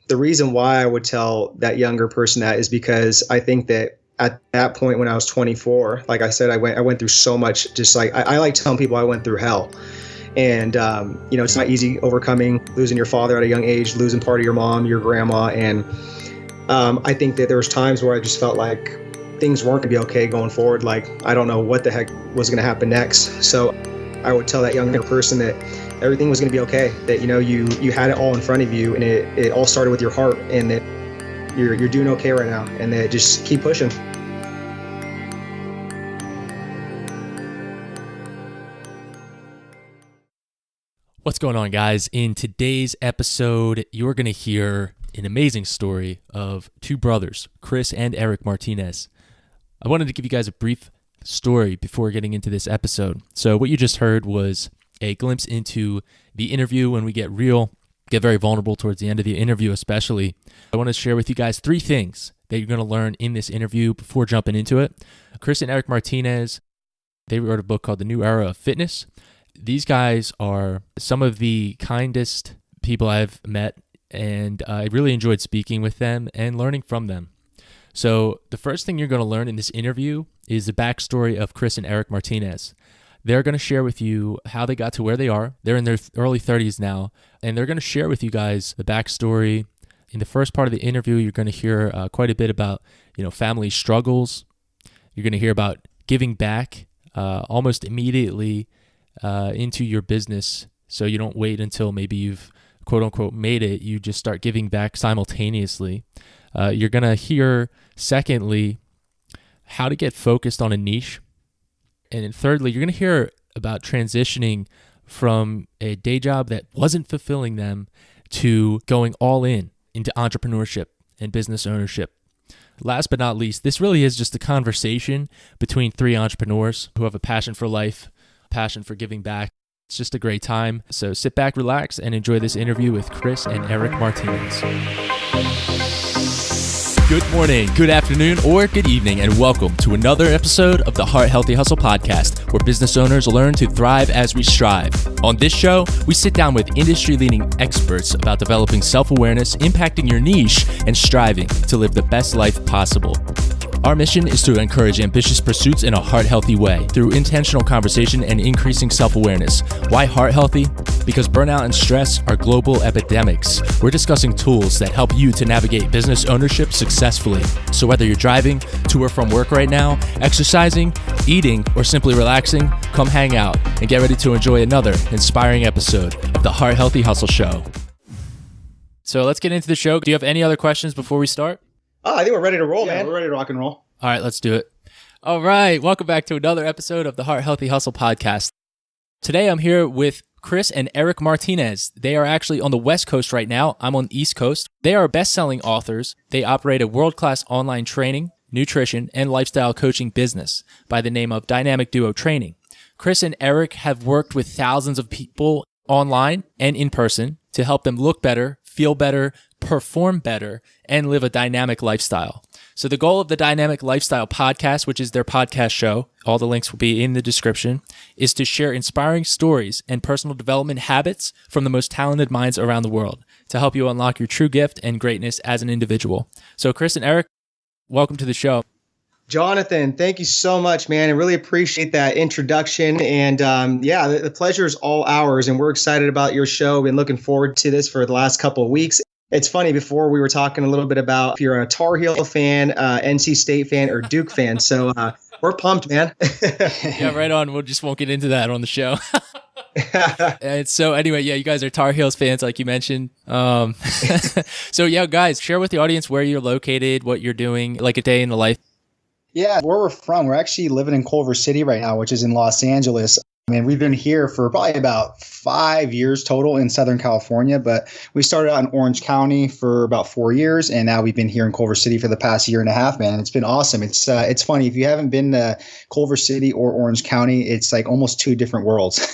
The reason why I would tell that younger person that is because I think that at that point when I was 24, like I said, I went through so much. Just like I like telling people I went through hell. And, it's not easy overcoming losing your father at a young age, losing part of your mom, your grandma. And I think that there was times where I just felt like things weren't going to be okay going forward. Like, I don't know what the heck was going to happen next. So I would tell that younger person that everything was going to be okay, that, you had it all in front of you, and it all started with your heart, and that you're doing okay right now, and that just keep pushing. What's going on, guys? In today's episode, you're going to hear an amazing story of two brothers, Chris and Eric Martinez. I wanted to give you guys a brief story before getting into this episode. So what you just heard was a glimpse into the interview when we get real, get very vulnerable towards the end of the interview especially. I want to share with you guys three things that you're going to learn in this interview before jumping into it. Chris and Eric Martinez, they wrote a book called The New Era of Fitness. These guys are some of the kindest people I've met, and I really enjoyed speaking with them and learning from them. So the first thing you're going to learn in this interview is the backstory of Chris and Eric Martinez. They're going to share with you how they got to where they are. They're in their early 30s now, and they're going to share with you guys the backstory. In the first part of the interview, you're going to hear quite a bit about, family struggles. You're going to hear about giving back almost immediately into your business, so you don't wait until maybe you've quote unquote made it. You just start giving back simultaneously. You're gonna hear, secondly, how to get focused on a niche, and then thirdly, you're gonna hear about transitioning from a day job that wasn't fulfilling them to going all in into entrepreneurship and business ownership. Last but not least, this really is just a conversation between three entrepreneurs who have a passion for life, passion for giving back. It's just a great time. So sit back, relax, and enjoy this interview with Chris and Eric Martinez. Good morning, good afternoon, or good evening, and welcome to another episode of the Heart Healthy Hustle podcast, where business owners learn to thrive as we strive. On this show, we sit down with industry-leading experts about developing self-awareness, impacting your niche, and striving to live the best life possible. Our mission is to encourage ambitious pursuits in a heart-healthy way through intentional conversation and increasing self-awareness. Why heart healthy? Because burnout and stress are global epidemics. We're discussing tools that help you to navigate business ownership successfully. So whether you're driving to or from work right now, exercising, eating, or simply relaxing, come hang out and get ready to enjoy another inspiring episode of the Heart Healthy Hustle Show. So let's get into the show. Do you have any other questions before we start? Oh, I think we're ready to roll, man. We're ready to rock and roll. All right, let's do it. All right, welcome back to another episode of the Heart Healthy Hustle podcast. Today, I'm here with Chris and Eric Martinez. They are actually on the West Coast right now. I'm on the East Coast. They are best-selling authors. They operate a world-class online training, nutrition, and lifestyle coaching business by the name of Dynamic Duo Training. Chris and Eric have worked with thousands of people online and in person to help them look better, feel better, perform better, and live a dynamic lifestyle. So the goal of the Dynamic Lifestyle podcast, which is their podcast show, all the links will be in the description, is to share inspiring stories and personal development habits from the most talented minds around the world to help you unlock your true gift and greatness as an individual. So Chris and Eric, welcome to the show. Jonathan, thank you so much, man. I really appreciate that introduction. And the pleasure is all ours. And we're excited about your show. Been looking forward to this for the last couple of weeks. It's funny, before we were talking a little bit about if you're a Tar Heel fan, NC State fan, or Duke fan. So we're pumped, man. Yeah, right on. We just won't get into that on the show. And so anyway, yeah, you guys are Tar Heels fans, like you mentioned. So yeah, guys, share with the audience where you're located, what you're doing, like a day in the life. Yeah, where we're from, we're actually living in Culver City right now, which is in Los Angeles. I mean, we've been here for probably about 5 years total in Southern California, but we started out in Orange County for about 4 years, and now we've been here in Culver City for the past year and a half, man. It's been awesome. It's funny. If you haven't been to Culver City or Orange County, it's like almost two different worlds.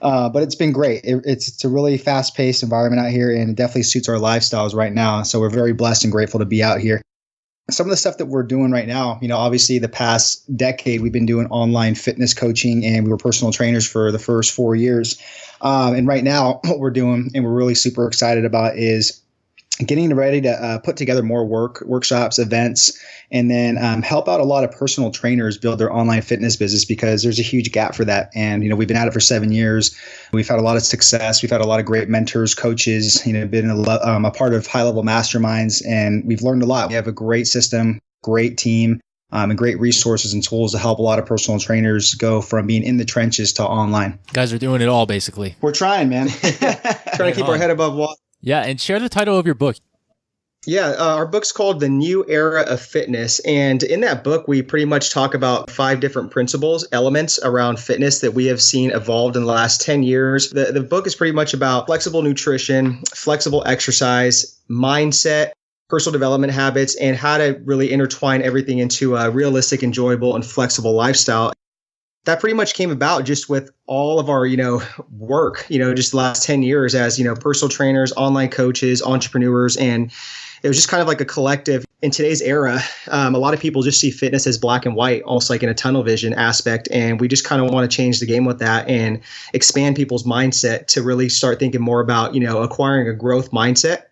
But it's been great. It's a really fast-paced environment out here, and it definitely suits our lifestyles right now. So we're very blessed and grateful to be out here. Some of the stuff that we're doing right now, obviously the past decade, we've been doing online fitness coaching, and we were personal trainers for the first 4 years. And right now what we're doing, and we're really super excited about, is getting ready to put together more workshops, events, and then help out a lot of personal trainers build their online fitness business, because there's a huge gap for that. And, we've been at it for 7 years. We've had a lot of success. We've had a lot of great mentors, coaches, been a part of high-level masterminds, and we've learned a lot. We have a great system, great team, and great resources and tools to help a lot of personal trainers go from being in the trenches to online. You guys are doing it all, basically. We're trying, man. Trying to keep our head above water. Yeah, and share the title of your book. Yeah, our book's called The New Era of Fitness. And in that book, we pretty much talk about 5 different principles, elements around fitness that we have seen evolved in the last 10 years. The book is pretty much about flexible nutrition, flexible exercise, mindset, personal development habits, and how to really intertwine everything into a realistic, enjoyable, and flexible lifestyle. That pretty much came about just with all of our, work, just the last 10 years as, personal trainers, online coaches, entrepreneurs. And it was just kind of like a collective. In today's era, a lot of people just see fitness as black and white, almost like in a tunnel vision aspect. And we just kind of want to change the game with that and expand people's mindset to really start thinking more about, acquiring a growth mindset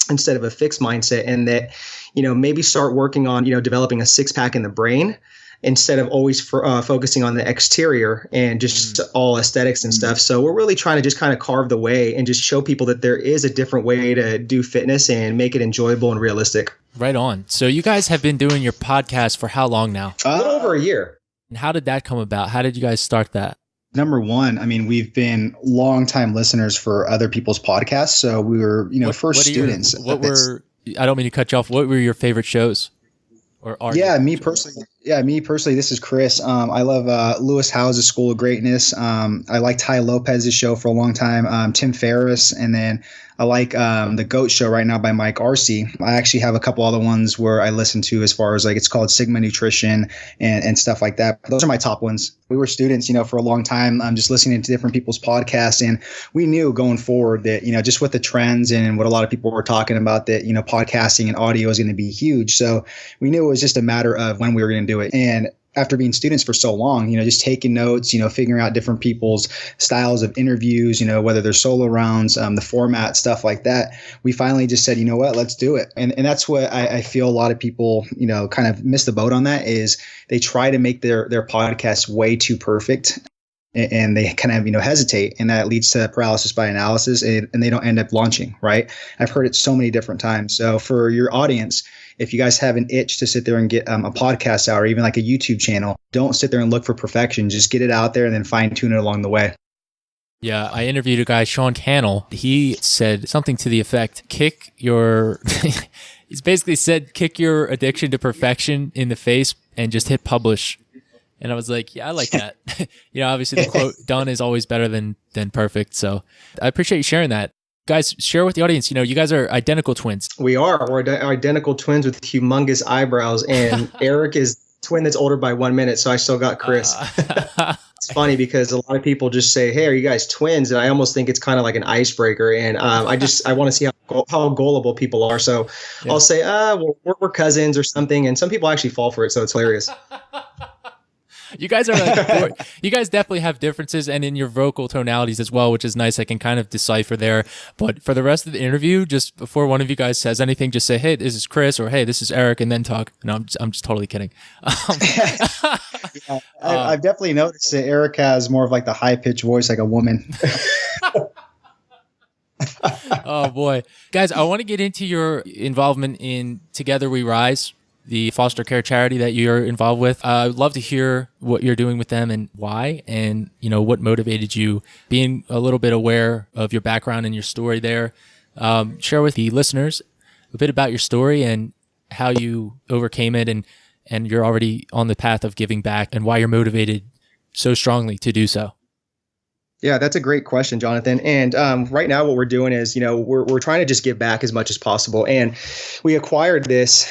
instead of a fixed mindset. And that, maybe start working on, developing a six-pack in the brain, instead of always focusing on the exterior and just all aesthetics and stuff. So we're really trying to just kind of carve the way and just show people that there is a different way to do fitness and make it enjoyable and realistic. Right on. So you guys have been doing your podcast for how long now? A little over a year. And how did that come about? How did you guys start that? Number one, we've been longtime listeners for other people's podcasts. So we were, first students. I don't mean to cut you off. What were your favorite shows? Me personally, this is Chris. I love Lewis Howes' School of Greatness. I liked Ty Lopez's show for a long time, Tim Ferriss, and then I like the GOAT Show right now by Mike Arcee. I actually have a couple other ones where I listen to, as far as it's called Sigma Nutrition and stuff like that. Those are my top ones. We were students, for a long time, just listening to different people's podcasts, and we knew going forward that, just with the trends and what a lot of people were talking about, that, podcasting and audio is going to be huge. So we knew it was just a matter of when we were going to do it. And after being students for so long, just taking notes, figuring out different people's styles of interviews, whether they're solo rounds, the format, stuff like that, we finally just said, what, let's do it. And that's what I feel a lot of people, kind of miss the boat on. That is, they try to make their podcast way too perfect, and they kind of, hesitate, and that leads to paralysis by analysis, and they don't end up launching, right? I've heard it so many different times. So for your audience, if you guys have an itch to sit there and get a podcast out, or even like a YouTube channel, don't sit there and look for perfection. Just get it out there and then fine tune it along the way. Yeah, I interviewed a guy, Sean Cannell. He said something to the effect, he's basically said, kick your addiction to perfection in the face and just hit publish. And I was like, yeah, I like that. Obviously the quote, done is always better than perfect. So I appreciate you sharing that. Guys, share with the audience, you guys are identical twins. We are. We're identical twins with humongous eyebrows. And Eric is twin that's older by 1 minute. So I still got Chris. It's funny because a lot of people just say, hey, are you guys twins? And I almost think it's kind of like an icebreaker. And I want to see how gullible people are. So yeah. I'll say, we're cousins or something. And some people actually fall for it. So it's hilarious. You guys are you guys definitely have differences, and in your vocal tonalities as well, which is nice. I can kind of decipher there. But for the rest of the interview, just before one of you guys says anything, just say, hey, this is Chris, or hey, this is Eric, and then talk. No, I'm just totally kidding. I've definitely noticed that Eric has more of like the high-pitched voice, like a woman. Oh boy. Guys, I want to get into your involvement in Together We Rise, the foster care charity that you're involved with. I'd love to hear what you're doing with them and why, and what motivated you, being a little bit aware of your background and your story there. Share with the listeners a bit about your story and how you overcame it, and you're already on the path of giving back, and why you're motivated so strongly to do so. Yeah, that's a great question, Jonathan. And right now what we're doing is, we're trying to just give back as much as possible. And we acquired this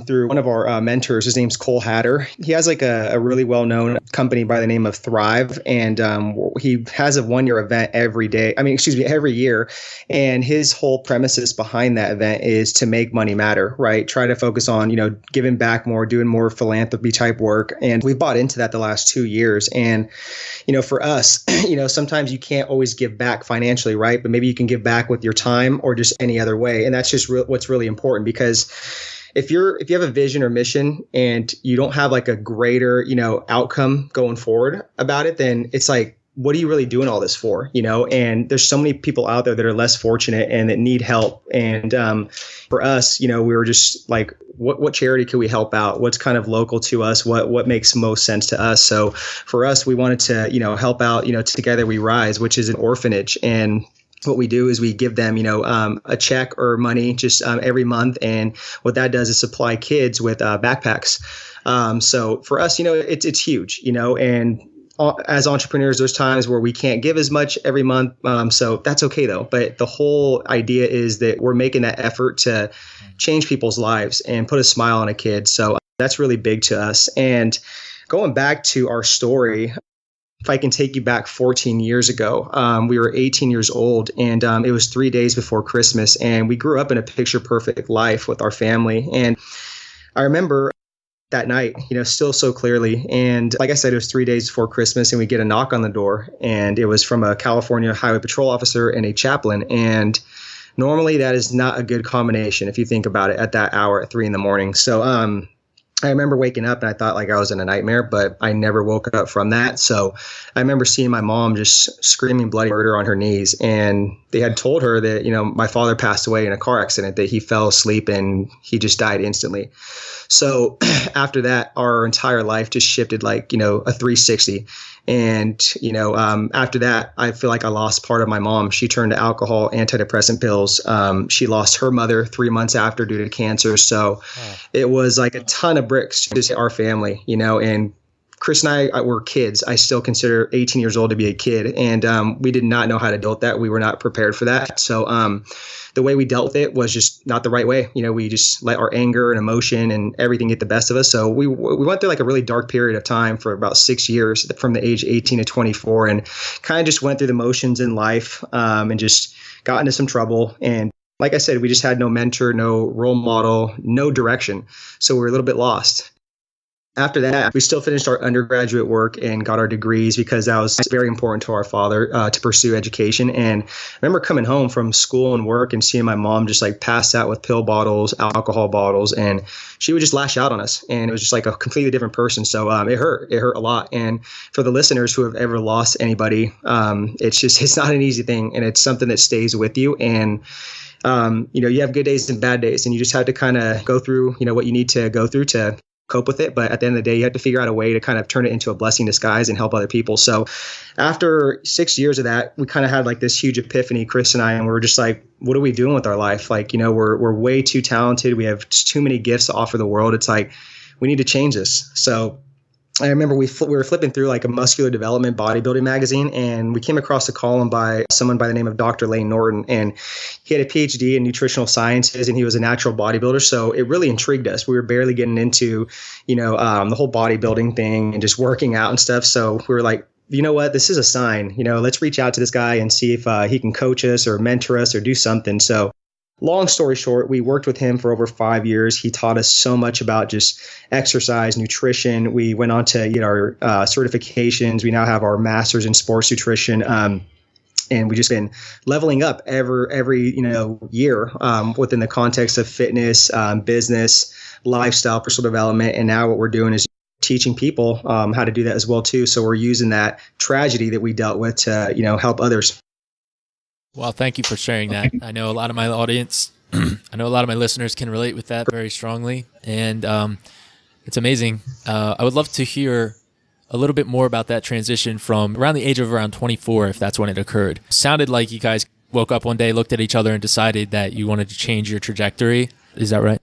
through one of our mentors. His name's Cole Hatter. He has like a really well-known company by the name of Thrive. And he has a 1-year event every year. And his whole premises behind that event is to make money matter, right? Try to focus on, giving back more, doing more philanthropy type work. And we've bought into that the last 2 years. And, for us, sometimes sometimes you can't always give back financially, right? But maybe you can give back with your time or just any other way. And that's just what's really important, because if you have a vision or mission and you don't have like a greater, outcome going forward about it, then it's like, what are you really doing all this for? And there's so many people out there that are less fortunate and that need help. And for us, we were just like, what charity can we help out? What's kind of local to us? What makes most sense to us? So for us, we wanted to, help out, Together We Rise, which is an orphanage. And what we do is we give them, a check or money just every month. And what that does is supply kids with backpacks. So for us, it's huge, and as entrepreneurs, there's times where we can't give as much every month. So that's okay, though. But the whole idea is that we're making that effort to change people's lives and put a smile on a kid. So that's really big to us. And going back to our story, if I can take you back 14 years ago, we were 18 years old, and it was 3 days before Christmas. And we grew up in a picture perfect life with our family. And I remember that night, still so clearly. And like I said, it was 3 days before Christmas, and we get a knock on the door, and it was from a California Highway Patrol officer and a chaplain. And normally that is not a good combination if you think about it at that hour at 3 a.m. So I remember waking up and I thought like I was in a nightmare, but I never woke up from that. So I remember seeing my mom just screaming bloody murder on her knees. And they had told her that, my father passed away in a car accident, that he fell asleep and he just died instantly. So after that, our entire life just shifted like, a 360. And, after that, I feel like I lost part of my mom. She turned to alcohol, antidepressant pills. She lost her mother 3 months after due to cancer. So it was like a ton of bricks to hit our family, and Chris and I were kids. I still consider 18 years old to be a kid. And we did not know how to deal with that. We were not prepared for that. So the way we dealt with it was just not the right way. We just let our anger and emotion and everything get the best of us. So we went through like a really dark period of time for about 6 years, from the age 18 to 24, and kind of just went through the motions in life and just got into some trouble. And like I said, we just had no mentor, no role model, no direction. So we were a little bit lost. After that, we still finished our undergraduate work and got our degrees, because that was very important to our father to pursue education. And I remember coming home from school and work and seeing my mom just like passed out with pill bottles, alcohol bottles, and she would just lash out on us. And it was just like a completely different person. So it hurt. It hurt a lot. And for the listeners who have ever lost anybody, it's not an easy thing. And it's something that stays with you. And you have good days and bad days, and you just have to kind of go through, what you need to go through to cope with it. But at the end of the day, you have to figure out a way to kind of turn it into a blessing in disguise and help other people. So after 6 years of that, we kind of had like this huge epiphany, Chris and I, and we were just like, what are we doing with our life? Like, we're way too talented. We have too many gifts to offer the world. It's like, we need to change this. So I remember we were flipping through like a muscular development bodybuilding magazine, and we came across a column by someone by the name of Dr. Lane Norton, and he had a PhD in nutritional sciences, and he was a natural bodybuilder. So it really intrigued us. We were barely getting into, the whole bodybuilding thing and just working out and stuff. So we were like, you know what, this is a sign, let's reach out to this guy and see if he can coach us or mentor us or do something. So long story short, we worked with him for over 5 years. He taught us so much about just exercise, nutrition. We went on to get our certifications. We now have our master's in sports nutrition. And we just been leveling up every year within the context of fitness, business, lifestyle, personal development. And now what we're doing is teaching people how to do that as well too. So we're using that tragedy that we dealt with to help others. Well, thank you for sharing that. I know a lot of my audience, I know a lot of my listeners can relate with that very strongly. And it's amazing. I would love to hear a little bit more about that transition from around the age of around 24, if that's when it occurred. Sounded like you guys woke up one day, looked at each other, and decided that you wanted to change your trajectory. Is that right?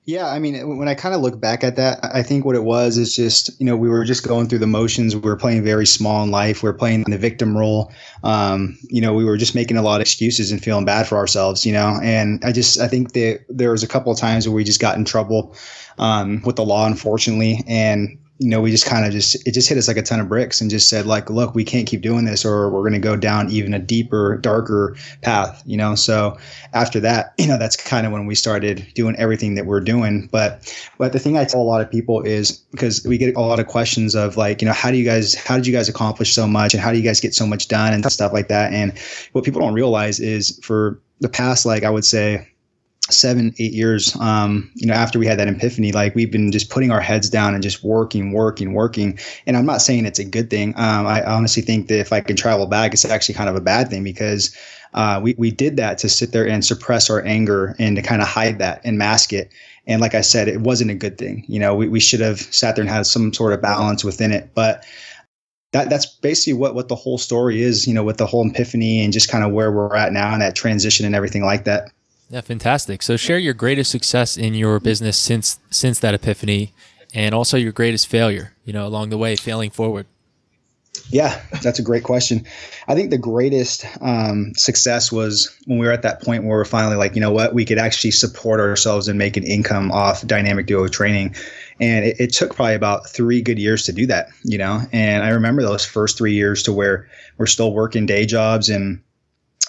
Yeah, I mean, when I kind of look back at that, I think what it was is just, we were just going through the motions. We were playing very small in life. We were playing the victim role. We were just making a lot of excuses and feeling bad for ourselves, and I think that there was a couple of times where we just got in trouble with the law, unfortunately. And we just kind of it just hit us like a ton of bricks and just said like, look, we can't keep doing this, or we're going to go down even a deeper, darker path, So after that, that's kind of when we started doing everything that we're doing. But the thing I tell a lot of people is, because we get a lot of questions of like, how did you guys accomplish so much, and how do you guys get so much done and stuff like that? And what people don't realize is for the past, like I would say 7-8 years, after we had that epiphany, like we've been just putting our heads down and just working. And I'm not saying it's a good thing. I honestly think that if I can travel back, it's actually kind of a bad thing, because we did that to sit there and suppress our anger and to kind of hide that and mask it. And like I said, it wasn't a good thing. We should have sat there and had some sort of balance within it. But that's basically what the whole story is, with the whole epiphany and just kind of where we're at now and that transition and everything like that. Yeah, fantastic. So share your greatest success in your business since that epiphany, and also your greatest failure, along the way, failing forward. Yeah, that's a great question. I think the greatest success was when we were at that point where we're finally like, we could actually support ourselves and make an income off dynamic duo training. And it took probably about 3 good years to do that, And I remember those first 3 years to where we're still working day jobs, and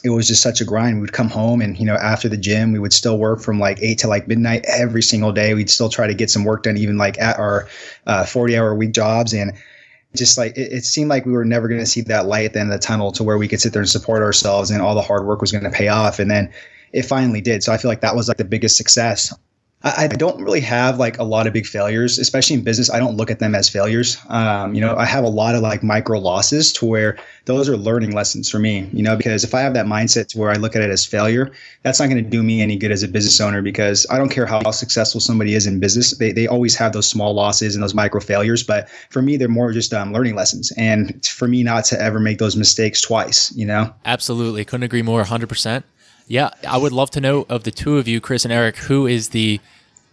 it was just such a grind. We would come home and, after the gym, we would still work from like 8 to like midnight every single day. We'd still try to get some work done, even like at our 40-hour-a-week jobs. And just like it seemed like we were never going to see that light at the end of the tunnel to where we could sit there and support ourselves and all the hard work was going to pay off. And then it finally did. So I feel like that was like the biggest success. I don't really have like a lot of big failures, especially in business. I don't look at them as failures. I have a lot of like micro losses to where those are learning lessons for me, because if I have that mindset to where I look at it as failure, that's not going to do me any good as a business owner, because I don't care how successful somebody is in business. They always have those small losses and those micro failures. But for me, they're more just learning lessons. And for me not to ever make those mistakes twice, Absolutely. Couldn't agree more. 100%. Yeah. I would love to know, of the two of you, Chris and Eric, who is the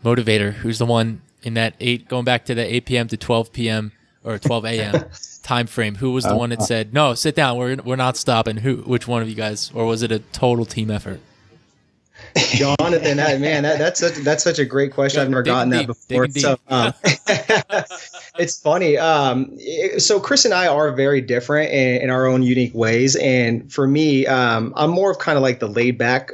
motivator? Who's the one in that going back to the 8 p.m. to 12 p.m. or 12 a.m. time frame? Who was the one that said, no, sit down, we're not stopping? Which one of you guys? Or was it a total team effort? Jonathan, that's such a great question. I've never gotten that before. So it's funny. So Chris and I are very different in our own unique ways. And for me, I'm more of kind of like the laid back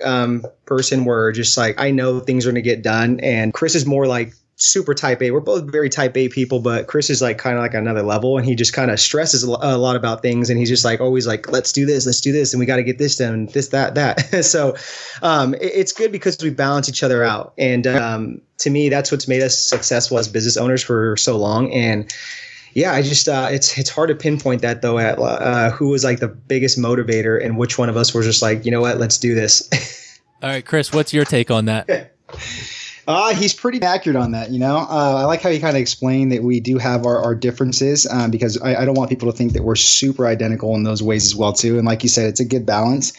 person, where just like I know things are going to get done. And Chris is more like super type A. We're both very type A people, but Chris is like kind of like another level, and he just kind of stresses a lot about things, and he's just like always like, let's do this, and we got to get this done, this, that. So it's good because we balance each other out. And to me, that's what's made us successful as business owners for so long. And yeah, I just it's hard to pinpoint that though, at who was like the biggest motivator and which one of us was just like, let's do this. All right, Chris, what's your take on that? He's pretty accurate on that, I like how he kind of explained that we do have our differences, because I don't want people to think that we're super identical in those ways as well, too. And like you said, it's a good balance.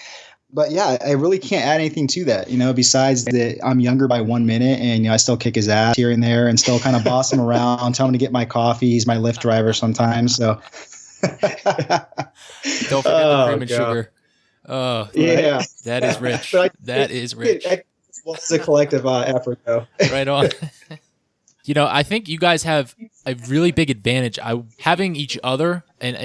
But yeah, I really can't add anything to that, besides that I'm younger by 1 minute, and I still kick his ass here and there and still kind of boss him around, tell him to get my coffee. He's my Lyft driver sometimes. So don't forget the cream and sugar. Oh, yeah, that is rich. That is rich. Well, it's a collective effort, though. Right on. I think you guys have a really big advantage. Having each other, and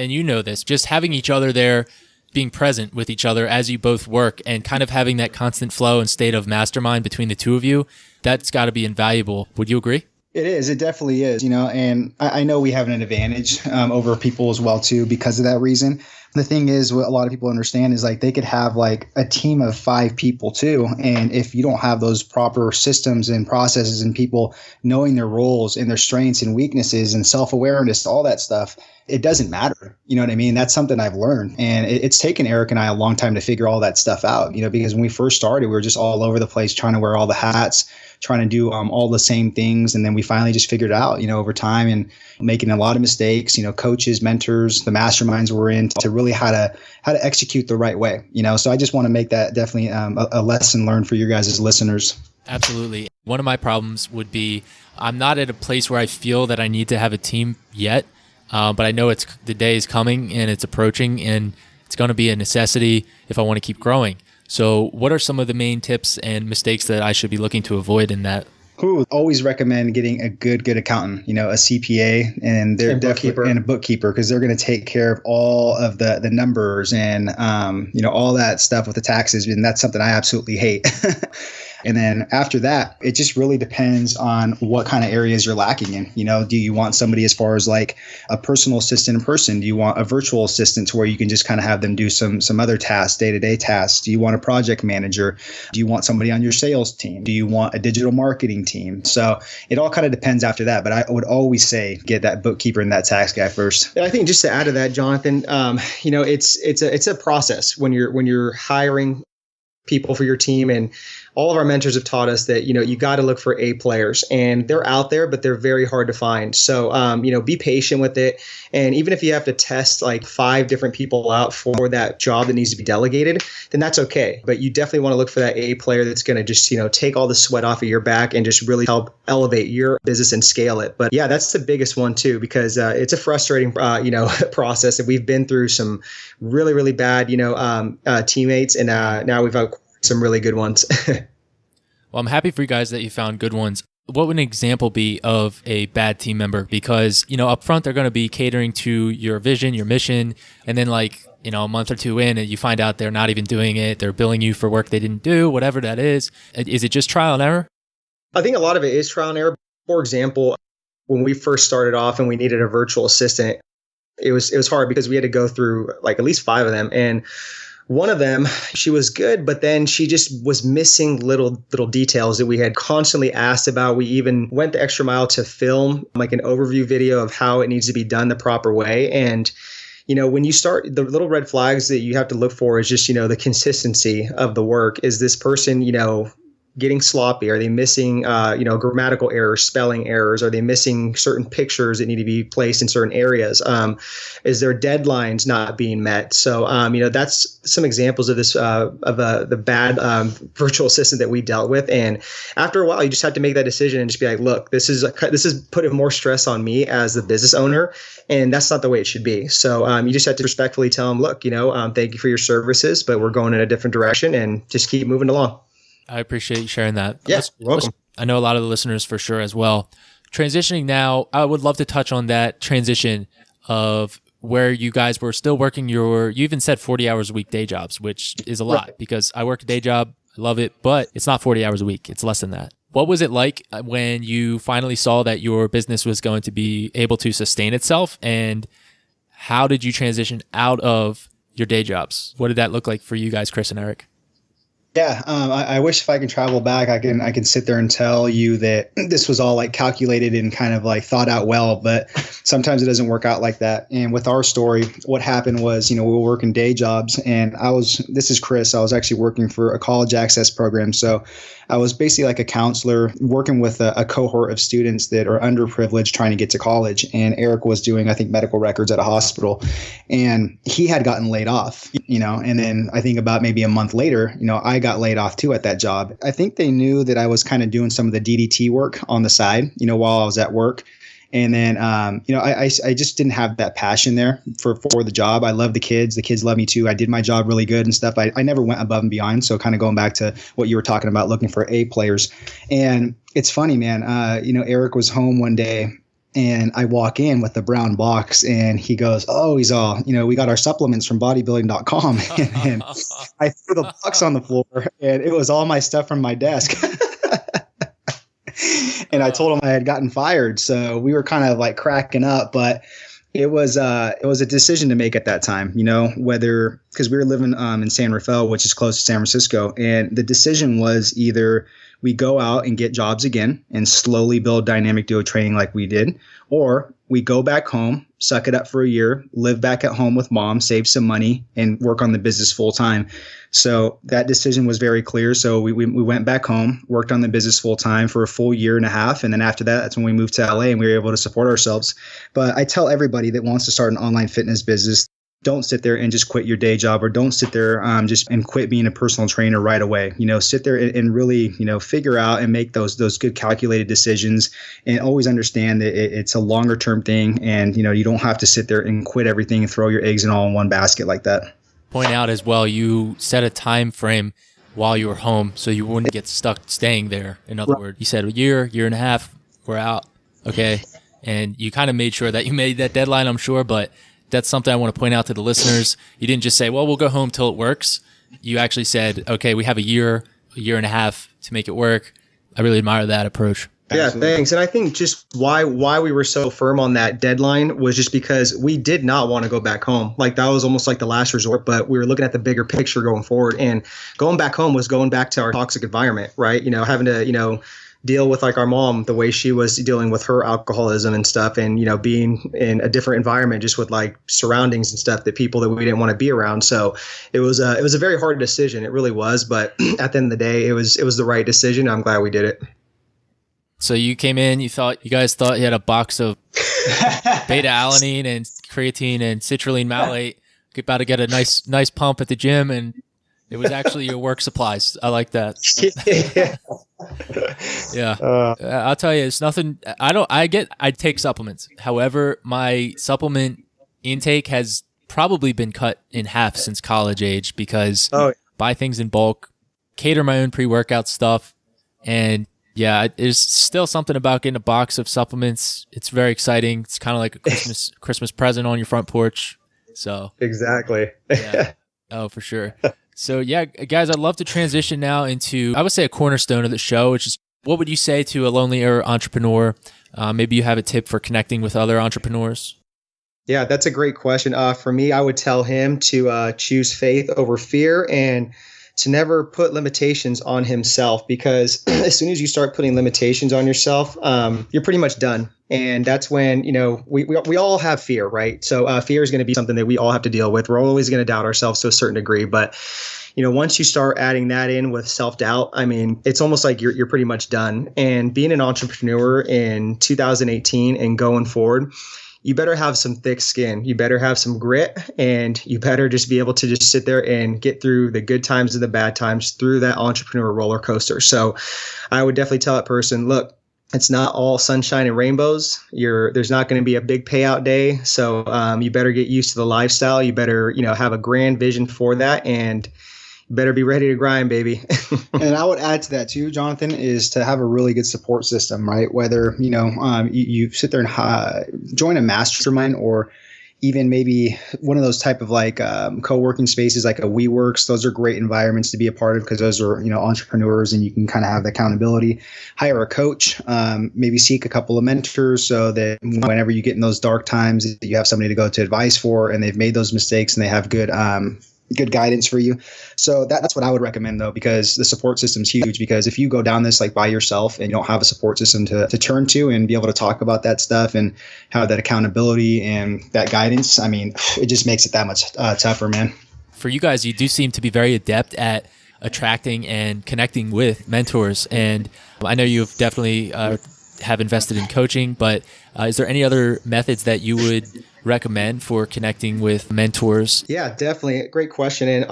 this, just having each other there, being present with each other as you both work, and kind of having that constant flow and state of mastermind between the two of you, that's got to be invaluable. Would you agree? It is. It definitely is, and I know we have an advantage over people as well, too, because of that reason. The thing is, what a lot of people understand is like they could have like a team of 5 people too. And if you don't have those proper systems and processes and people knowing their roles and their strengths and weaknesses and self-awareness, all that stuff, it doesn't matter. You know what I mean? That's something I've learned. And it's taken Eric and I a long time to figure all that stuff out, because when we first started, we were just all over the place trying to wear all the hats, trying to do all the same things. And then we finally just figured it out, over time, and making a lot of mistakes, coaches, mentors, the masterminds we're in, to really how to execute the right way, So I just want to make that definitely a lesson learned for you guys as listeners. Absolutely. One of my problems would be I'm not at a place where I feel that I need to have a team yet, but I know the day is coming and it's approaching, and it's going to be a necessity if I want to keep growing. So what are some of the main tips and mistakes that I should be looking to avoid in that Who always recommend getting a good accountant, a CPA, and they're definitely and a bookkeeper, because they're going to take care of all of the numbers and all that stuff with the taxes, and that's something I absolutely hate. And then after that, it just really depends on what kind of areas you're lacking in. Do you want somebody as far as like a personal assistant in person? Do you want a virtual assistant to where you can just kind of have them do some other tasks, day-to-day tasks? Do you want a project manager? Do you want somebody on your sales team? Do you want a digital marketing team? So it all kind of depends after that. But I would always say get that bookkeeper and that tax guy first. And I think just to add to that, Jonathan, it's a process when you're hiring people for your team. And all of our mentors have taught us that, you got to look for A players, and they're out there, but they're very hard to find. So, be patient with it. And even if you have to test like 5 different people out for that job that needs to be delegated, then that's okay. But you definitely want to look for that A player that's going to just, take all the sweat off of your back and just really help elevate your business and scale it. But yeah, that's the biggest one too, because it's a frustrating, process. And we've been through some really, really bad, teammates, and now we've had some really good ones. Well, I'm happy for you guys that you found good ones. What would an example be of a bad team member? Because, up front, they're going to be catering to your vision, your mission. And then a month or two in, and you find out they're not even doing it. They're billing you for work they didn't do, whatever that is. Is it just trial and error? I think a lot of it is trial and error. For example, when we first started off and we needed a virtual assistant, it was hard because we had to go through like at least 5 of them. And one of them, she was good, but then she just was missing little details that we had constantly asked about. We even went the extra mile to film like an overview video of how it needs to be done the proper way. And, when you start, the little red flags that you have to look for is just, the consistency of the work. Is this person, getting sloppy? Are they missing, grammatical errors, spelling errors? Are they missing certain pictures that need to be placed in certain areas? Is their deadlines not being met? So, that's some examples of this, the bad virtual assistant that we dealt with. And after a while, you just have to make that decision and just be like, look, this is putting more stress on me as the business owner, and that's not the way it should be. So, you just have to respectfully tell them, look, thank you for your services, but we're going in a different direction, and just keep moving along. I appreciate you sharing that. Yes, you're welcome. I know a lot of the listeners for sure as well. Transitioning now, I would love to touch on that transition of where you guys were still working you even said 40 hours a week day jobs, which is a lot because I work a day job. I love it, but it's not 40 hours a week. It's less than that. What was it like when you finally saw that your business was going to be able to sustain itself, and how did you transition out of your day jobs? What did that look like for you guys, Chris and Eric? Yeah, I wish if I can travel back, I can sit there and tell you that this was all like calculated and kind of like thought out well, but sometimes it doesn't work out like that. And with our story, what happened was, we were working day jobs, and this is Chris, I was actually working for a college access program. So I was basically like a counselor working with a cohort of students that are underprivileged trying to get to college. And Eric was doing, I think, medical records at a hospital, and he had gotten laid off, and then I think about maybe a month later, I got laid off too at that job. I think they knew that I was kind of doing some of the DDT work on the side, while I was at work. And then, I just didn't have that passion there for the job. I love the kids. The kids love me too. I did my job really good and stuff. I never went above and beyond. So kind of going back to what you were talking about, looking for A players. And it's funny, man. Eric was home one day, and I walk in with the brown box, and he goes, "Oh, he's all, we got our supplements from bodybuilding.com." and I threw the box on the floor, and it was all my stuff from my desk. And I told him I had gotten fired. So we were kind of like cracking up, but it was a decision to make at that time, whether, because we were living in San Rafael, which is close to San Francisco. And the decision was either we go out and get jobs again and slowly build dynamic duo training like we did, or we go back home, suck it up for a year, live back at home with mom, save some money, and work on the business full time. So that decision was very clear. So we went back home, worked on the business full time for a full year and a half. And then after that, that's when we moved to LA and we were able to support ourselves. But I tell everybody that wants to start an online fitness business, don't sit there and just quit your day job, or don't sit there and quit being a personal trainer right away. Sit there and really, figure out and make those good calculated decisions, and always understand that it's a longer term thing. And, you don't have to sit there and quit everything and throw your eggs in all in one basket like that. Point out as well, you set a time frame while you were home so you wouldn't get stuck staying there. In other words, you said a year and a half, we're out. Okay. And you kind of made sure that you made that deadline, I'm sure, but that's something I want to point out to the listeners. You didn't just say, well, we'll go home till it works. You actually said, okay, we have a year and a half to make it work. I really admire that approach. Yeah, thanks. And I think just why we were so firm on that deadline was just because we did not want to go back home. Like that was almost like the last resort, but we were looking at the bigger picture going forward. And going back home was going back to our toxic environment, right? Having to, deal with like our mom, the way she was dealing with her alcoholism and stuff, and being in a different environment just with like surroundings and stuff, that people that we didn't want to be around. So it was a very hard decision. It really was, but at the end of the day, it was the right decision. I'm glad we did it. So you came in, you guys thought you had a box of beta alanine and creatine and citrulline malate, about to get a nice pump at the gym, and it was actually your work supplies. I like that. Yeah. I'll tell you, it's nothing. I take supplements. However, my supplement intake has probably been cut in half since college age because buy things in bulk, cater my own pre-workout stuff. And yeah, there's still something about getting a box of supplements. It's very exciting. It's kind of like a Christmas present on your front porch. So exactly. Yeah. Oh, for sure. So yeah, guys, I'd love to transition now into, I would say, a cornerstone of the show, which is, what would you say to a lonelier entrepreneur? Maybe you have a tip for connecting with other entrepreneurs. Yeah, that's a great question. For me, I would tell him to choose faith over fear and to never put limitations on himself, because as soon as you start putting limitations on yourself, you're pretty much done. And that's when, we all have fear, right? So fear is going to be something that we all have to deal with. We're always going to doubt ourselves to a certain degree. But, once you start adding that in with self-doubt, I mean, it's almost like you're pretty much done. And being an entrepreneur in 2018 and going forward, you better have some thick skin. You better have some grit, and you better just be able to just sit there and get through the good times and the bad times through that entrepreneur roller coaster. So I would definitely tell that person, look, it's not all sunshine and rainbows. There's not going to be a big payout day. So you better get used to the lifestyle. You better, have a grand vision for that, and you better be ready to grind, baby. And I would add to that too, Jonathan, is to have a really good support system, right? Whether, you sit there and join a mastermind, or even maybe one of those type of like co-working spaces like a WeWorks. Those are great environments to be a part of, because those are, entrepreneurs, and you can kind of have the accountability. Hire a coach, maybe seek a couple of mentors, so that whenever you get in those dark times, you have somebody to go to advice for, and they've made those mistakes and they have good guidance for you. So that's what I would recommend, though, because the support system is huge. Because if you go down this like by yourself and you don't have a support system to turn to and be able to talk about that stuff and have that accountability and that guidance, I mean, it just makes it that much tougher, man. For you guys, you do seem to be very adept at attracting and connecting with mentors. And I know you've definitely have invested in coaching, but is there any other methods that you would recommend for connecting with mentors? Yeah, definitely. Great question. And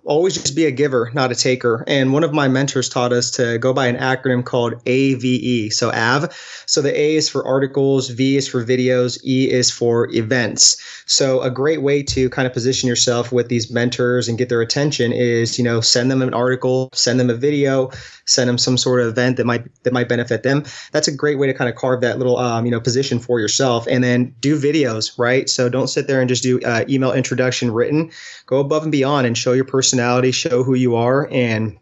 always just be a giver, not a taker. And one of my mentors taught us to go by an acronym called AVE. So AV. So the A is for articles, V is for videos, E is for events. So a great way to kind of position yourself with these mentors and get their attention is, send them an article, send them a video, send them some sort of event that might benefit them. That's a great way to kind of carve that little, position for yourself. And then do videos, right? So don't sit there and just do email introduction written. Go above and beyond and show your personality, show who you are. And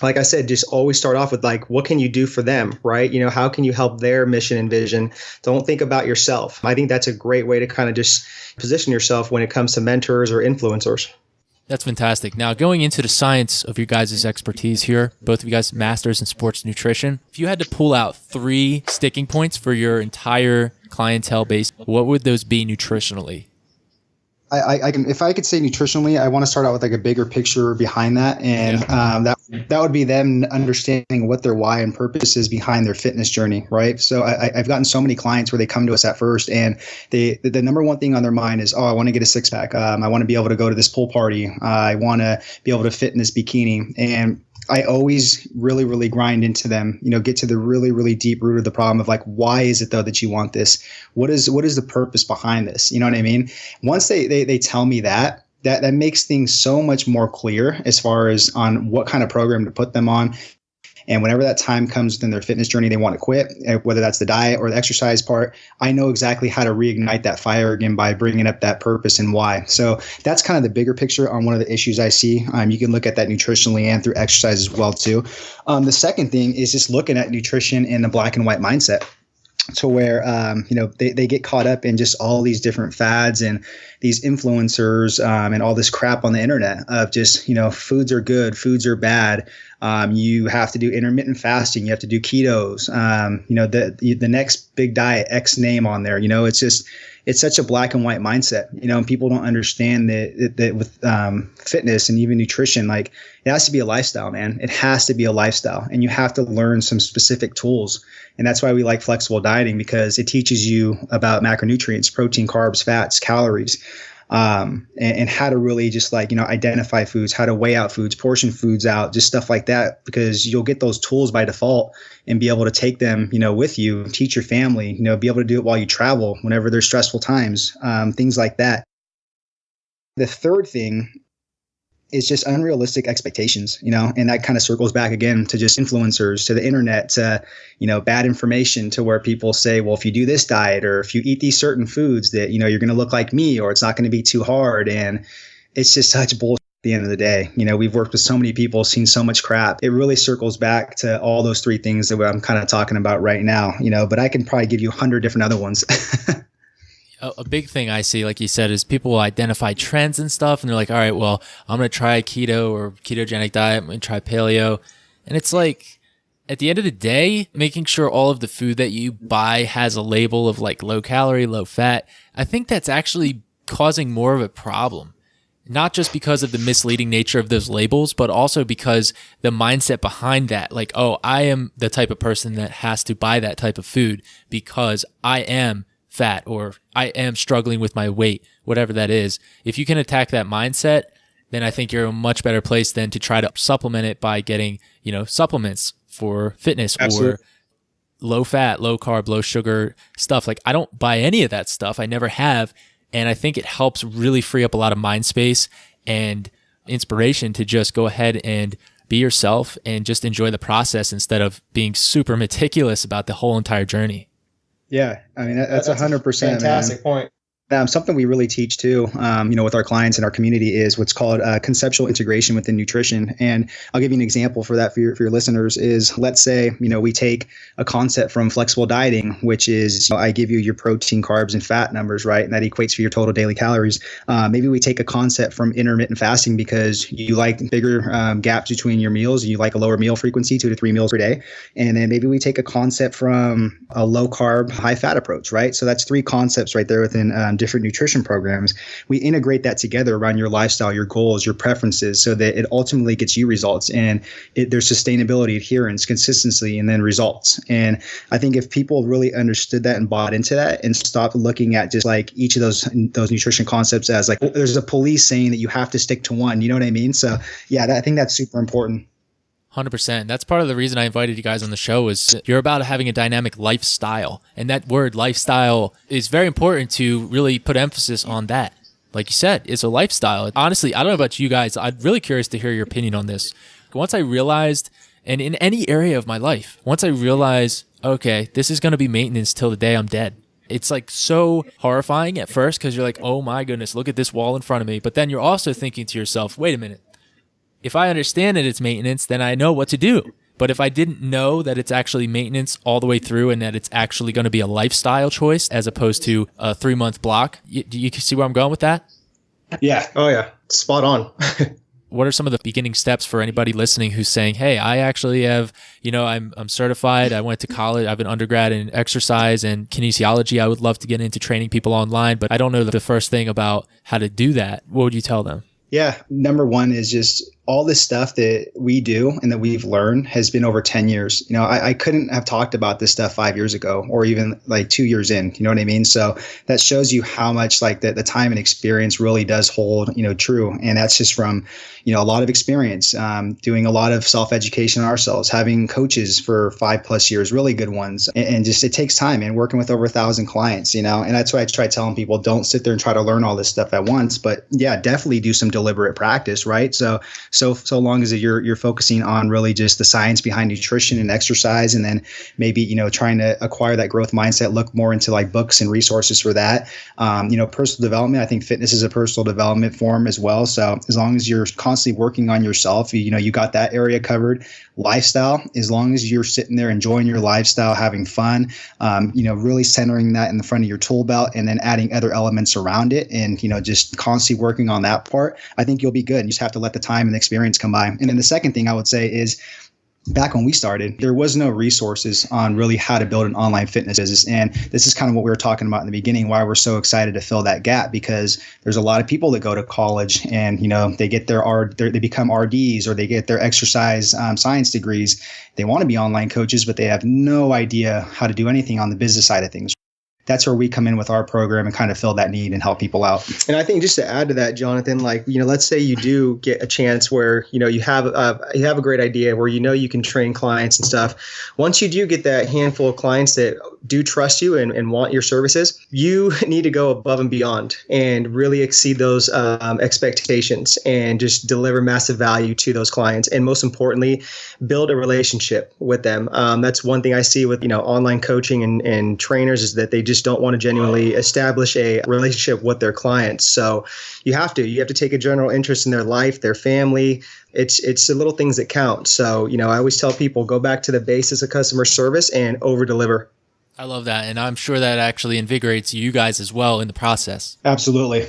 like I said, just always start off with like, what can you do for them, right? How can you help their mission and vision? Don't think about yourself. I think that's a great way to kind of just position yourself when it comes to mentors or influencers. That's fantastic. Now, going into the science of your guys' expertise here, both of you guys masters in sports nutrition. If you had to pull out 3 sticking points for your entire clientele base, what would those be nutritionally? I can, if I could say nutritionally, I want to start out with like a bigger picture behind that. And that would be them understanding what their why and purpose is behind their fitness journey, right? So I've gotten so many clients where they come to us at first and the number one thing on their mind is, I want to get a 6-pack. I want to be able to go to this pool party. I want to be able to fit in this bikini. And I always really, really grind into them, get to the really, really deep root of the problem of like, why is it though that you want this? What is the purpose behind this? You know what I mean? Once they tell me that, that makes things so much more clear as far as on what kind of program to put them on. And whenever that time comes within their fitness journey, they want to quit, whether that's the diet or the exercise part, I know exactly how to reignite that fire again by bringing up that purpose and why. So that's kind of the bigger picture on one of the issues I see. You can look at that nutritionally and through exercise as well too. The second thing is just looking at nutrition in the black and white mindset. To where, they get caught up in just all these different fads and these influencers and all this crap on the internet of just, foods are good, foods are bad. You have to do intermittent fasting. You have to do ketos. The next big diet, X name on there. It's such a black and white mindset. And people don't understand that with fitness and even nutrition, like it has to be a lifestyle, man. It has to be a lifestyle, and you have to learn some specific tools. And that's why we like flexible dieting, because it teaches you about macronutrients, protein, carbs, fats, calories. And how to really just identify foods, how to weigh out foods, portion foods out, just stuff like that, because you'll get those tools by default and be able to take them, with you, teach your family, be able to do it while you travel, whenever there's stressful times, things like that. The third thing is just unrealistic expectations, and that kind of circles back again to just influencers, to the internet, to, bad information, to where people say, well, if you do this diet or if you eat these certain foods that, you're going to look like me, or it's not going to be too hard. And it's just such bullshit at the end of the day. We've worked with so many people, seen so much crap. It really circles back to all those three things that I'm kind of talking about right now, but I can probably give you 100 different other ones. A big thing I see, like you said, is people will identify trends and stuff, and they're like, all right, well, I'm going to try keto or ketogenic diet. I'm going to try paleo. And it's like, at the end of the day, making sure all of the food that you buy has a label of like low calorie, low fat, I think that's actually causing more of a problem. Not just because of the misleading nature of those labels, but also because the mindset behind that, like, oh, I am the type of person that has to buy that type of food because I am fat, or I am struggling with my weight, whatever that is. If you can attack that mindset, then I think you're in a much better place than to try to supplement it by getting, supplements for fitness. Absolutely. Or low fat, low carb, low sugar stuff. Like, I don't buy any of that stuff. I never have. And I think it helps really free up a lot of mind space and inspiration to just go ahead and be yourself and just enjoy the process instead of being super meticulous about the whole entire journey. Yeah, I mean, that's 100%. Fantastic point. Something we really teach too, with our clients and our community is what's called conceptual integration within nutrition. And I'll give you an example for that for your listeners is, let's say, we take a concept from flexible dieting, which is, I give you your protein, carbs, and fat numbers, right? And that equates for your total daily calories. Maybe we take a concept from intermittent fasting because you like bigger gaps between your meals. You like a lower meal frequency, 2 to 3 meals per day. And then maybe we take a concept from a low carb, high fat approach, right? So that's 3 concepts right there within different nutrition programs. We integrate that together around your lifestyle, your goals, your preferences, so that it ultimately gets you results, and there's sustainability, adherence, consistency, and then results. And I think if people really understood that and bought into that and stopped looking at just like each of those nutrition concepts as like, there's a police saying that you have to stick to one, you know what I mean? So yeah, I think that's super important. 100%. That's part of the reason I invited you guys on the show is you're about having a dynamic lifestyle. And that word lifestyle is very important to really put emphasis on that. Like you said, it's a lifestyle. Honestly, I don't know about you guys. I'm really curious to hear your opinion on this. Once I realized, and in any area of my life, once I realized, okay, this is going to be maintenance till the day I'm dead. It's like so horrifying at first because you're like, oh my goodness, look at this wall in front of me. But then you're also thinking to yourself, wait a minute. If I understand that it's maintenance, then I know what to do. But if I didn't know that it's actually maintenance all the way through and that it's actually going to be a lifestyle choice as opposed to a 3-month block, do you see where I'm going with that? Yeah. Oh, yeah. Spot on. What are some of the beginning steps for anybody listening who's saying, hey, I actually have, I'm certified. I went to college. I have an undergrad in exercise and kinesiology. I would love to get into training people online, but I don't know the first thing about how to do that. What would you tell them? Yeah. Number one is just all this stuff that we do and that we've learned has been over 10 years. I couldn't have talked about this stuff 5 years ago or even like 2 years in, you know what I mean? So that shows you how much like the time and experience really does hold, true. And that's just from, a lot of experience, doing a lot of self-education ourselves, having coaches for 5+ years, really good ones. And just, it takes time and working with over 1,000 clients, and that's why I try telling people, don't sit there and try to learn all this stuff at once, but yeah, definitely do some deliberate practice, right? So long as you're focusing on really just the science behind nutrition and exercise, and then maybe, trying to acquire that growth mindset, look more into like books and resources for that. Personal development, I think fitness is a personal development form as well. So as long as you're constantly working on yourself, you got that area covered. Lifestyle, as long as you're sitting there enjoying your lifestyle, having fun, really centering that in the front of your tool belt, and then adding other elements around it, and just constantly working on that part, I think you'll be good. You just have to let the time and the experience come by. And then the second thing I would say is, back when we started, there was no resources on really how to build an online fitness business. And this is kind of what we were talking about in the beginning, why we're so excited to fill that gap, because there's a lot of people that go to college and, they get they become RDs, or they get their exercise science degrees. They want to be online coaches, but they have no idea how to do anything on the business side of things. That's where we come in with our program and kind of fill that need and help people out. And I think just to add to that, Jonathan, like, let's say you do get a chance where, you have a great idea where, you can train clients and stuff. Once you do get that handful of clients that do trust you and want your services, you need to go above and beyond and really exceed those expectations and just deliver massive value to those clients. And most importantly, build a relationship with them. That's one thing I see with, online coaching and trainers, is that they just don't want to genuinely establish a relationship with their clients. So you have to take a general interest in their life, their family. It's the little things that count. So, I always tell people, go back to the basics of customer service and over deliver. I love that. And I'm sure that actually invigorates you guys as well in the process. Absolutely.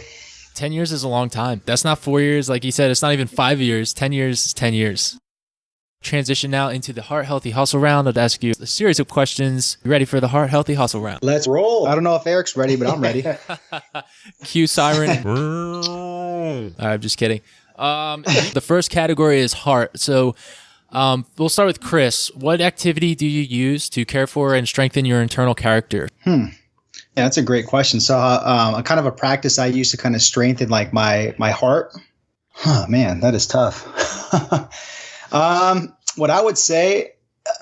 10 years is a long time. That's not 4 years. Like you said, it's not even 5 years. 10 years is 10 years. Transition now into the Heart Healthy Hustle Round. I'll ask you a series of questions. You ready for the Heart Healthy Hustle Round? Let's roll. I don't know if Eric's ready, but I'm ready. Cue siren. I'm just kidding. The first category is heart. So we'll start with Chris. What activity do you use to care for and strengthen your internal character? Yeah, that's a great question. So a kind of a practice I use to kind of strengthen like my heart. Man, that is tough. What I would say,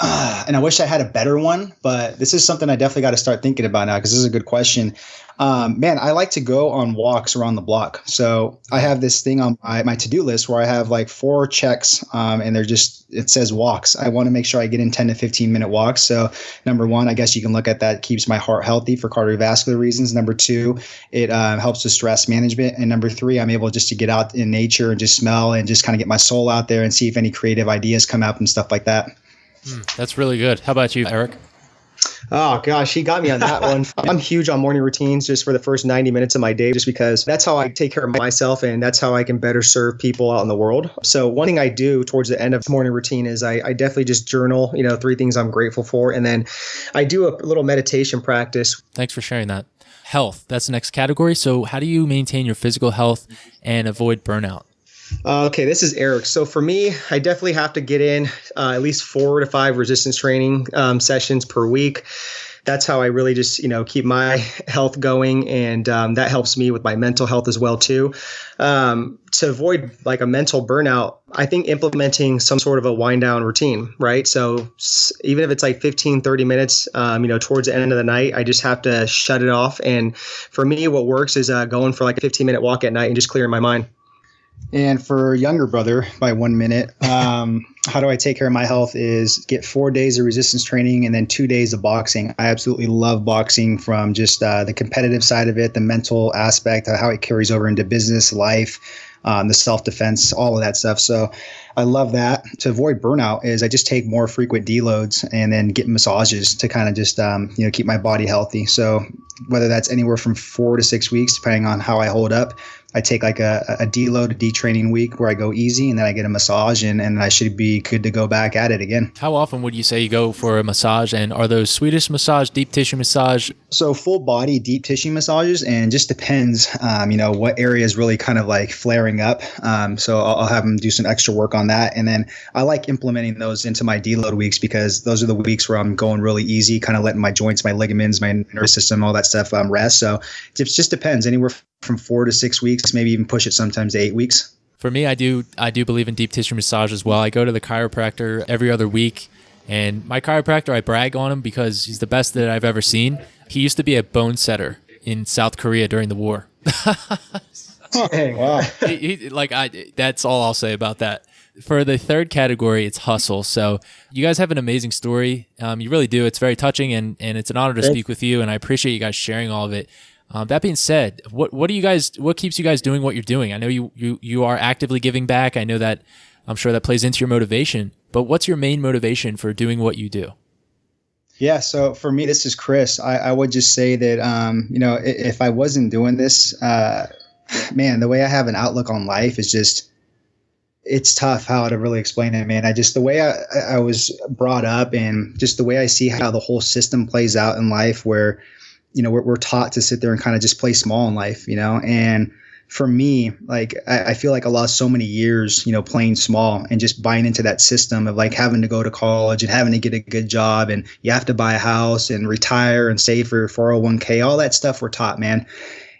and I wish I had a better one, but this is something I definitely got to start thinking about now, because this is a good question. I like to go on walks around the block. So I have this thing on my to-do list where I have like 4 checks, and it says walks. I want to make sure I get in 10 to 15 minute walks. So number 1, I guess you can look at that, keeps my heart healthy for cardiovascular reasons. Number 2, it helps with stress management. And number 3, I'm able just to get out in nature and just smell and just kind of get my soul out there and see if any creative ideas come up and stuff like that. That's really good. How about you, Eric? Oh gosh, he got me on that one. I'm huge on morning routines just for the first 90 minutes of my day, just because that's how I take care of myself and that's how I can better serve people out in the world. So one thing I do towards the end of morning routine is I definitely just journal, 3 things I'm grateful for. And then I do a little meditation practice. Thanks for sharing that. Health, that's the next category. So how do you maintain your physical health and avoid burnout? Okay, this is Eric. So for me, I definitely have to get in at least 4 to 5 resistance training sessions per week. That's how I really just, keep my health going. And that helps me with my mental health as well, too. To avoid like a mental burnout, I think implementing some sort of a wind down routine, right? So even if it's like 15, 30 minutes, towards the end of the night, I just have to shut it off. And for me, what works is going for like a 15-minute walk at night and just clearing my mind. And for younger brother, by 1 minute, how do I take care of my health is get 4 days of resistance training and then 2 days of boxing. I absolutely love boxing, from just the competitive side of it, the mental aspect, how it carries over into business, life, the self-defense, all of that stuff. So I love that. To avoid burnout is I just take more frequent deloads and then get massages to kind of just, keep my body healthy. So whether that's anywhere from 4 to 6 weeks, depending on how I hold up, I take like a deload, a detraining week where I go easy, and then I get a massage, and I should be good to go back at it again. How often would you say you go for a massage? And are those Swedish massage, deep tissue massage? So full body deep tissue massages, and just depends, what area is really kind of like flaring bring up. So I'll have them do some extra work on that. And then I like implementing those into my deload weeks because those are the weeks where I'm going really easy, kind of letting my joints, my ligaments, my nervous system, all that stuff rest. So it just depends, anywhere from 4 to 6 weeks, maybe even push it sometimes to 8 weeks. For me, I do believe in deep tissue massage as well. I go to the chiropractor every other week, and my chiropractor, I brag on him because he's the best that I've ever seen. He used to be a bone setter in South Korea during the war. Dang, wow. That's all I'll say about that. For the third category, it's hustle. So you guys have an amazing story. You really do. It's very touching, and it's an honor to speak with you, and I appreciate you guys sharing all of it. That being said, what keeps you guys doing what you're doing? I know you are actively giving back. I know that, I'm sure that plays into your motivation, but what's your main motivation for doing what you do? Yeah. So for me, this is Chris. I would just say that, if I wasn't doing this, man, the way I have an outlook on life is just, it's tough how to really explain it, man. The way I was brought up and just the way I see how the whole system plays out in life where, we're taught to sit there and kind of just play small in life, and for me, like, I feel like I lost so many years, playing small and just buying into that system of like having to go to college and having to get a good job and you have to buy a house and retire and save for your 401k, all that stuff we're taught, man.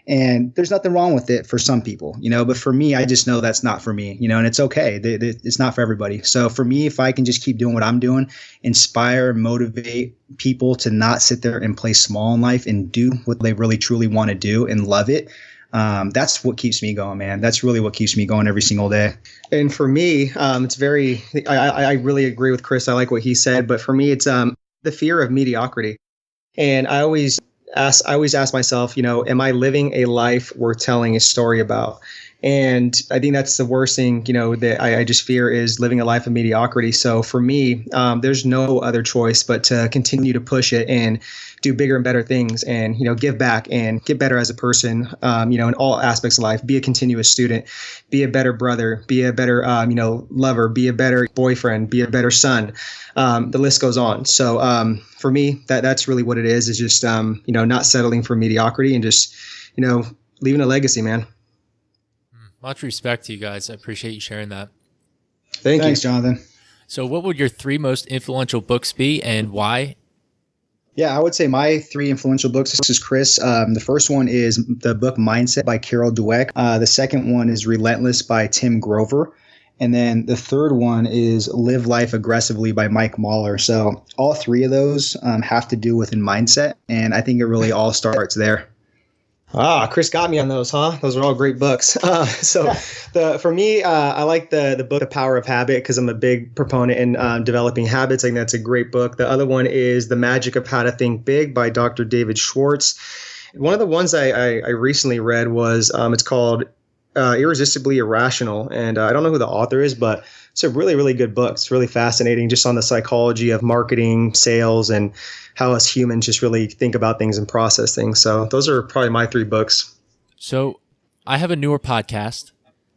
And there's nothing wrong with it for some people, but for me, I just know that's not for me, and it's okay. It's not for everybody. So for me, if I can just keep doing what I'm doing, inspire, motivate people to not sit there and play small in life and do what they really truly want to do and love it. That's what keeps me going, man. That's really what keeps me going every single day. And for me, I really agree with Chris. I like what he said, but for me, it's the fear of mediocrity. And I always ask myself, am I living a life worth telling a story about? And I think that's the worst thing, that I just fear is living a life of mediocrity. So for me, there's no other choice but to continue to push it and do bigger and better things and, give back and get better as a person, in all aspects of life. Be a continuous student, be a better brother, be a better, lover, be a better boyfriend, be a better son. The list goes on. So for me, that's really what it is just, not settling for mediocrity and just, leaving a legacy, man. Much respect to you guys. I appreciate you sharing that. Thanks, Jonathan. So what would your 3 most influential books be and why? Yeah, I would say my 3 influential books. This is Chris. The first one is the book Mindset by Carol Dweck. The second one is Relentless by Tim Grover. And then the third one is Live Life Aggressively by Mike Mahler. So all 3 of those have to do with mindset. And I think it really all starts there. Chris got me on those, huh? Those are all great books. For me, I like the book, The Power of Habit, because I'm a big proponent in developing habits. I think that's a great book. The other one is The Magic of How to Think Big by Dr. David Schwartz. One of the ones I recently read was, it's called Irresistibly Irrational. And I don't know who the author is, but it's a really, really good book. It's really fascinating just on the psychology of marketing, sales, and how us humans just really think about things and process things. So those are probably my 3 books. So I have a newer podcast.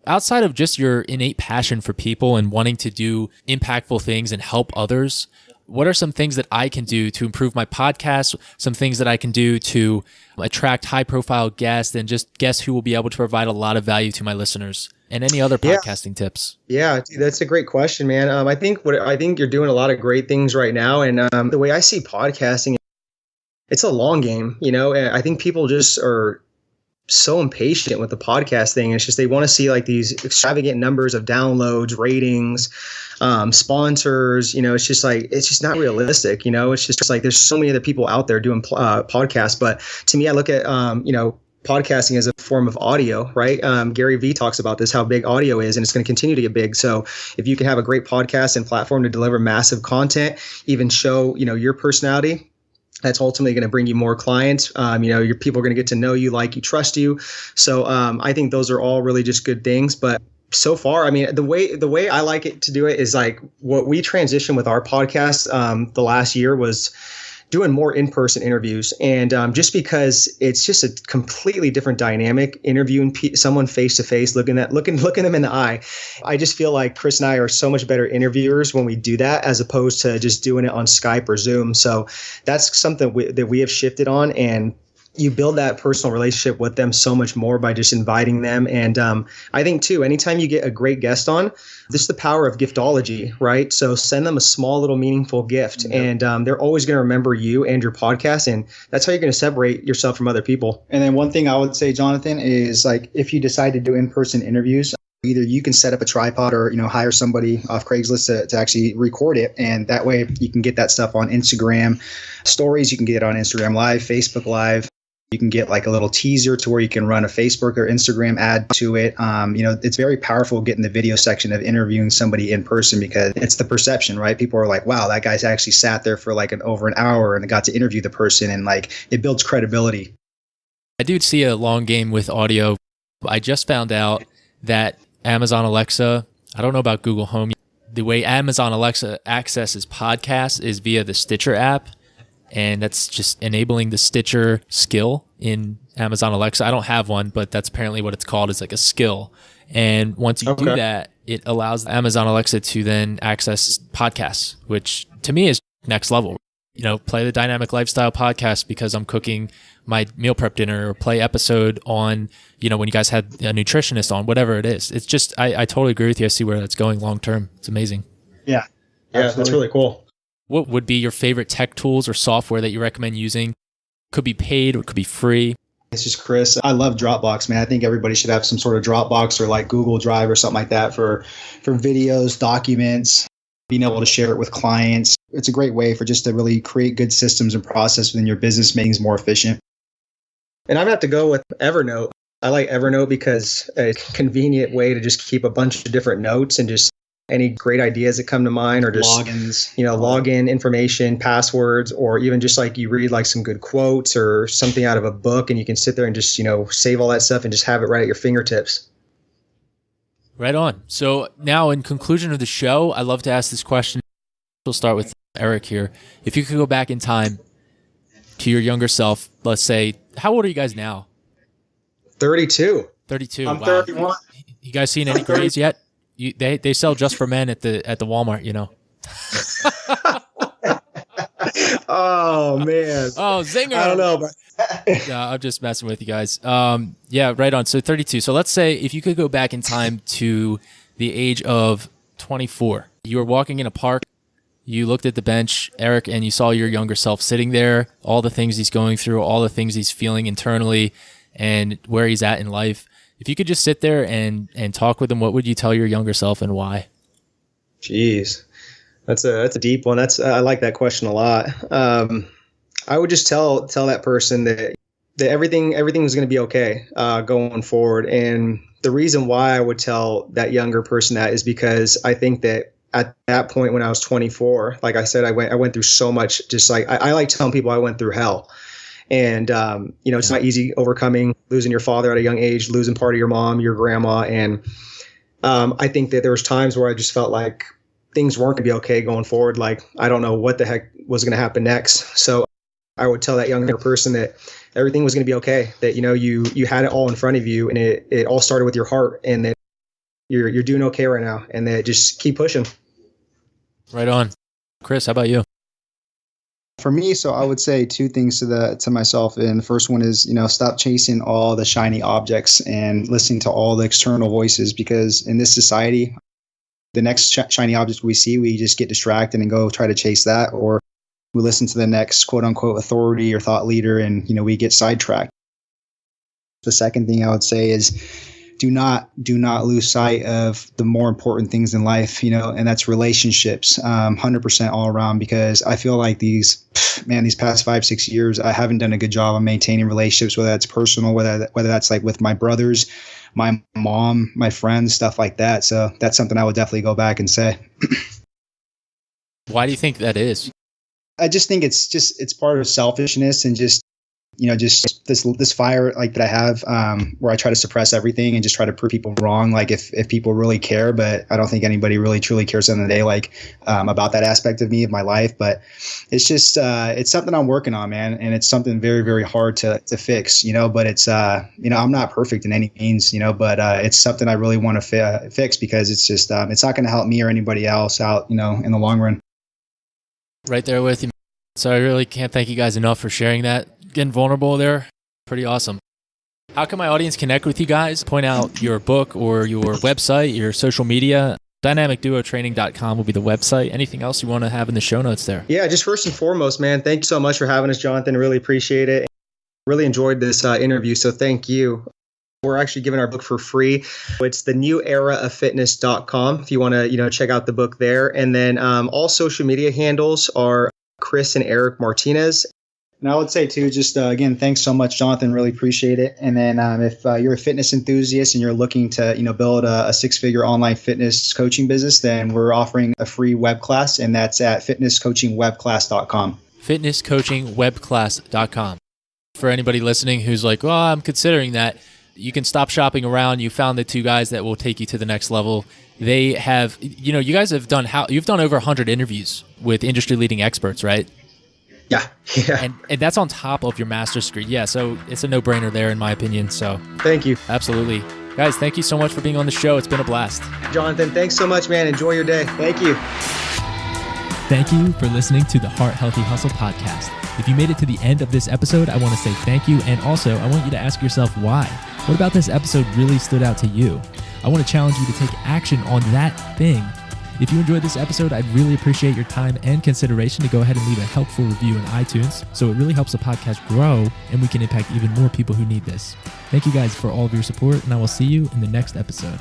Outside of just your innate passion for people and wanting to do impactful things and help others, what are some things that I can do to improve my podcast? Some things that I can do to attract high-profile guests and just guests who will be able to provide a lot of value to my listeners? And any other podcasting tips? Yeah, dude, that's a great question, man. I think you're doing a lot of great things right now. And the way I see podcasting, it's a long game, and I think people just are so impatient with the podcast thing. It's just they want to see like these extravagant numbers of downloads, ratings, sponsors. It's just not realistic. It's just like there's so many other people out there doing podcasts. But to me, I look at podcasting as a form of audio, right? Gary Vee talks about this, how big audio is, and it's going to continue to get big. So if you can have a great podcast and platform to deliver massive content, even show, your personality, that's ultimately going to bring you more clients. Your people are going to get to know you, like you, trust you. So I think those are all really just good things. But so far, I mean, the way I like it to do it is like what we transitioned with our podcast the last year was doing more in-person interviews. And just because it's just a completely different dynamic, interviewing someone face-to-face, looking them in the eye. I just feel like Chris and I are so much better interviewers when we do that, as opposed to just doing it on Skype or Zoom. So that's something that we have shifted on. And you build that personal relationship with them so much more by just inviting them. And I think too, anytime you get a great guest on, this is the power of giftology, right? So send them a small little meaningful gift, and they're always going to remember you and your podcast. And that's how you're going to separate yourself from other people. And then one thing I would say, Jonathan, is like if you decide to do in-person interviews, either you can set up a tripod or, hire somebody off Craigslist to actually record it. And that way you can get that stuff on Instagram stories. You can get it on Instagram Live, Facebook Live. You can get like a little teaser to where you can run a Facebook or Instagram ad to it. It's very powerful getting the video section of interviewing somebody in person, because it's the perception, right? People are like, wow, that guy's actually sat there for like over an hour and got to interview the person, and like it builds credibility. I do see a long game with audio. I just found out that Amazon Alexa, I don't know about Google Home. The way Amazon Alexa accesses podcasts is via the Stitcher app. And that's just enabling the Stitcher skill in Amazon Alexa. I don't have one, but that's apparently what it's called. It's like a skill. And once you do that, it allows Amazon Alexa to then access podcasts, which to me is next level. Play the Dynamic Lifestyle podcast because I'm cooking my meal prep dinner, or play episode on, when you guys had a nutritionist on, whatever it is. It's just, I totally agree with you. I see where that's going long term. It's amazing. Yeah. Yeah, that's really cool. What would be your favorite tech tools or software that you recommend using? Could be paid or could be free. This is Chris. I love Dropbox, man. I think everybody should have some sort of Dropbox or like Google Drive or something like that for videos, documents, being able to share it with clients. It's a great way for just to really create good systems and process within your business, making things more efficient. And I'm going to have to go with Evernote. I like Evernote because it's a convenient way to just keep a bunch of different notes and just any great ideas that come to mind, or just logins, login information, passwords, or even just like you read like some good quotes or something out of a book, and you can sit there and just, save all that stuff and just have it right at your fingertips. Right on. So now in conclusion of the show, I love to ask this question. We'll start with Eric here. If you could go back in time to your younger self, let's say, how old are you guys now? 32. 32. I'm wow. 31. You guys seen any grays yet? They sell Just for Men at the Walmart, Oh man. Oh, zinger. I don't know, but No, I'm just messing with you guys. Yeah, right on. So 32. So let's say if you could go back in time to the age of 24, you were walking in a park, you looked at the bench, Eric, and you saw your younger self sitting there, all the things he's going through, all the things he's feeling internally, and where he's at in life. If you could just sit there and talk with him, what would you tell your younger self and why? Jeez, that's a deep one. I like that question a lot. I would just tell that person that everything was going to be okay going forward. And the reason why I would tell that younger person that is because I think that at that point when I was 24, like I said, I went through so much. Just like I like telling people I went through hell. And, it's not easy overcoming losing your father at a young age, losing part of your mom, your grandma. And I think that there was times where I just felt like things weren't going to be okay going forward. Like, I don't know what the heck was going to happen next. So I would tell that younger person that everything was going to be okay, that, you had it all in front of you, and it all started with your heart, and that you're doing okay right now, and that just keep pushing. Right on. Chris, how about you? For me, so I would say two things to myself. And the first one is, stop chasing all the shiny objects and listening to all the external voices, because in this society, the next shiny object we see, we just get distracted and go try to chase that, or we listen to the next quote unquote authority or thought leader, and, we get sidetracked. The second thing I would say is do not lose sight of the more important things in life, and that's relationships, 100% all around, because I feel like these past 5-6 years, I haven't done a good job of maintaining relationships, whether that's personal, whether that's like with my brothers, my mom, my friends, stuff like that. So that's something I would definitely go back and say. Why do you think that is? I just think it's part of selfishness, and just this fire like that I have, where I try to suppress everything and just try to prove people wrong. Like if people really care, but I don't think anybody really truly cares at the end of the day, like about that aspect of me, of my life. But it's just it's something I'm working on, man, and it's something very, very hard to fix, But it's I'm not perfect in any means, but it's something I really want to fix, because it's just it's not going to help me or anybody else out, in the long run. Right there with you. So I really can't thank you guys enough for sharing that. Getting vulnerable there. Pretty awesome. How can my audience connect with you guys? Point out your book or your website, your social media. dynamicduotraining.com will be the website. Anything else you want to have in the show notes there? Yeah, just first and foremost, man, thank you so much for having us, Jonathan. Really appreciate it. Really enjoyed this interview, so thank you. We're actually giving our book for free. It's the neweraoffitness.com if you want to, check out the book there. And then all social media handles are Chris and Eric Martinez. And I would say too, just again, thanks so much, Jonathan. Really appreciate it. And then if you're a fitness enthusiast and you're looking to, build a six-figure online fitness coaching business, then we're offering a free web class, and that's at fitnesscoachingwebclass.com. Fitnesscoachingwebclass.com. For anybody listening who's like, "Oh, I'm considering that," you can stop shopping around. You found the two guys that will take you to the next level. They have, you guys have you've done over 100 interviews with industry-leading experts, right? Yeah. And that's on top of your master's degree. Yeah, so it's a no-brainer there in my opinion. So thank you. Absolutely. Guys, thank you so much for being on the show. It's been a blast. Jonathan, thanks so much, man. Enjoy your day. Thank you. Thank you for listening to the Heart Healthy Hustle podcast. If you made it to the end of this episode, I want to say thank you. And also, I want you to ask yourself why. What about this episode really stood out to you? I want to challenge you to take action on that thing. If you enjoyed this episode, I'd really appreciate your time and consideration to go ahead and leave a helpful review in iTunes. So it really helps the podcast grow and we can impact even more people who need this. Thank you guys for all of your support, and I will see you in the next episode.